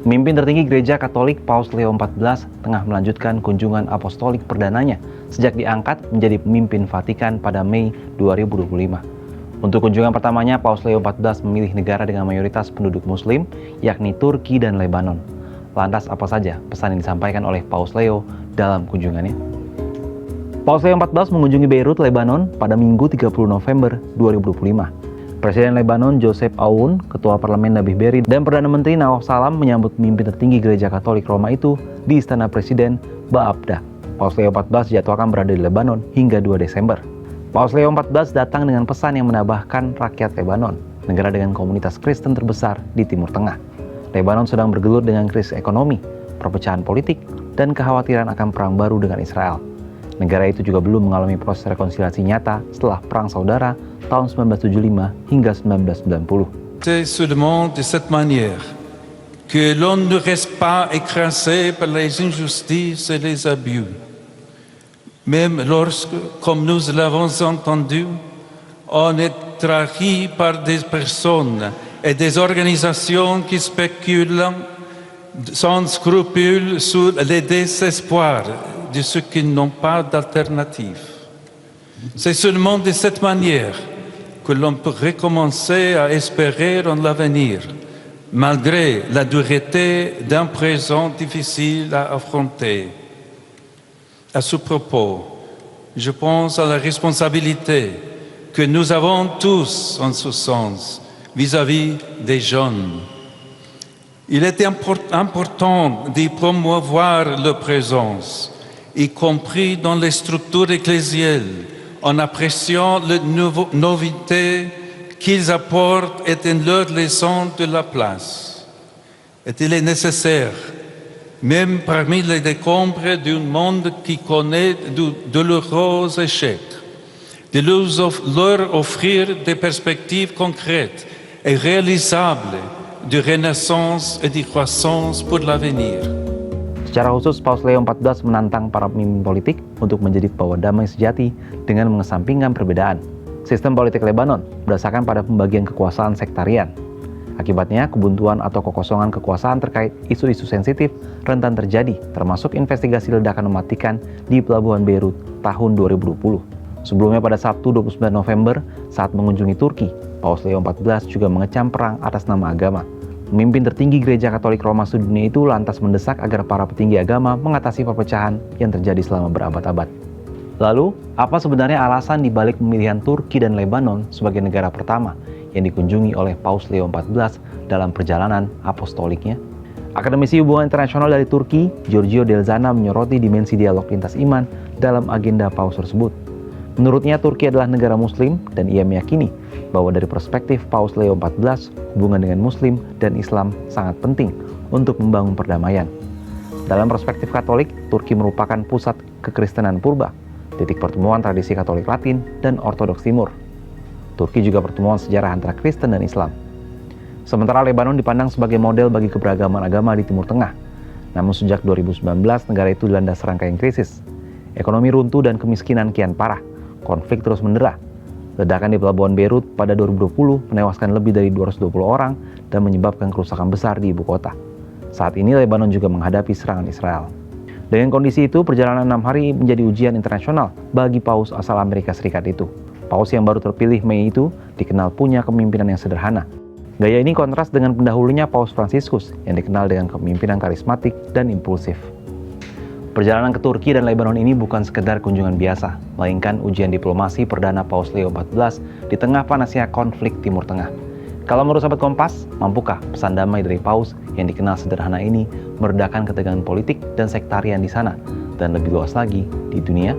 Pemimpin tertinggi Gereja Katolik Paus Leo XIV tengah melanjutkan kunjungan apostolik perdananya sejak diangkat menjadi pemimpin Vatikan pada Mei 2025. Untuk kunjungan pertamanya, Paus Leo XIV memilih negara dengan mayoritas penduduk Muslim, yakni Turki dan Lebanon. Lantas apa saja pesan yang disampaikan oleh Paus Leo dalam kunjungannya? Paus Leo XIV mengunjungi Beirut, Lebanon pada Minggu 30 November 2025. Presiden Lebanon Joseph Aoun, Ketua Parlemen Nabih Berri, dan Perdana Menteri Nawaf Salam menyambut pemimpin tertinggi Gereja Katolik Roma itu di Istana Presiden Ba'abda. Paus Leo XIV dijadwalkan berada di Lebanon hingga 2 Desember. Paus Leo XIV datang dengan pesan yang menambahkan rakyat Lebanon, negara dengan komunitas Kristen terbesar di Timur Tengah. Lebanon sedang bergelut dengan krisis ekonomi, perpecahan politik, dan kekhawatiran akan perang baru dengan Israel. Negara itu juga belum mengalami proses rekonsiliasi nyata setelah Perang Saudara tahun 1975 hingga 1990. C'est seulement de cette manière que l'on ne reste pas écrasé par les injustices et les abus. Même lorsque, comme nous l'avons entendu, on est trahi par des personnes et des organisations qui spéculent sans scrupule sur les désespoirs de ceux qui n'ont pas d'alternative. C'est seulement de cette manière que l'on peut recommencer à espérer en l'avenir, malgré la dureté d'un présent difficile à affronter. À ce propos, je pense à la responsabilité que nous avons tous en ce sens vis-à-vis des jeunes. Il est important d'y promouvoir leur présence, y compris dans les structures ecclésiales, en appréciant les noveautés qu'ils apportent et en leur laissant de la place. Et il est nécessaire, même parmi les décombres d'un monde qui connaît de douloureux échecs, de leur offrir des perspectives concrètes et réalisables de renaissance et de croissance pour l'avenir. Secara khusus, Paus Leo XIV menantang para pemimpin politik untuk menjadi pembawa damai sejati dengan mengesampingkan perbedaan. Sistem politik Lebanon berdasarkan pada pembagian kekuasaan sektarian. Akibatnya, kebuntuan atau kekosongan kekuasaan terkait isu-isu sensitif rentan terjadi, termasuk investigasi ledakan mematikan di Pelabuhan Beirut tahun 2020. Sebelumnya pada Sabtu 29 November, saat mengunjungi Turki, Paus Leo XIV juga mengecam perang atas nama agama. Pemimpin tertinggi Gereja Katolik Roma sedunia itu lantas mendesak agar para petinggi agama mengatasi perpecahan yang terjadi selama berabad-abad. Lalu, apa sebenarnya alasan dibalik pemilihan Turki dan Lebanon sebagai negara pertama yang dikunjungi oleh Paus Leo XIV dalam perjalanan apostoliknya? Akademisi Hubungan Internasional dari Turki, Giorgio Delzana, menyoroti dimensi dialog lintas iman dalam agenda Paus tersebut. Menurutnya, Turki adalah negara Muslim dan ia meyakini bahwa dari perspektif Paus Leo XIV, hubungan dengan Muslim dan Islam sangat penting untuk membangun perdamaian. Dalam perspektif Katolik, Turki merupakan pusat kekristenan purba, titik pertemuan tradisi Katolik Latin dan Ortodoks Timur. Turki juga pertemuan sejarah antara Kristen dan Islam. Sementara Lebanon dipandang sebagai model bagi keberagaman agama di Timur Tengah. Namun sejak 2019, negara itu dilanda serangkaian krisis. Ekonomi runtuh dan kemiskinan kian parah. Konflik terus mendera. Ledakan di Pelabuhan Beirut pada 2020 menewaskan lebih dari 220 orang dan menyebabkan kerusakan besar di ibu kota. Saat ini Lebanon juga menghadapi serangan Israel. Dengan kondisi itu, perjalanan 6 hari menjadi ujian internasional bagi Paus asal Amerika Serikat itu. Paus yang baru terpilih Mei itu dikenal punya kepemimpinan yang sederhana. Gaya ini kontras dengan pendahulunya Paus Fransiskus yang dikenal dengan kepemimpinan karismatik dan impulsif. Perjalanan ke Turki dan Lebanon ini bukan sekedar kunjungan biasa, melainkan ujian diplomasi perdana Paus Leo XIV di tengah panasnya konflik Timur Tengah. Kalau menurut sahabat Kompas, mampukah pesan damai dari Paus yang dikenal sederhana ini meredakan ketegangan politik dan sektarian di sana, dan lebih luas lagi di dunia?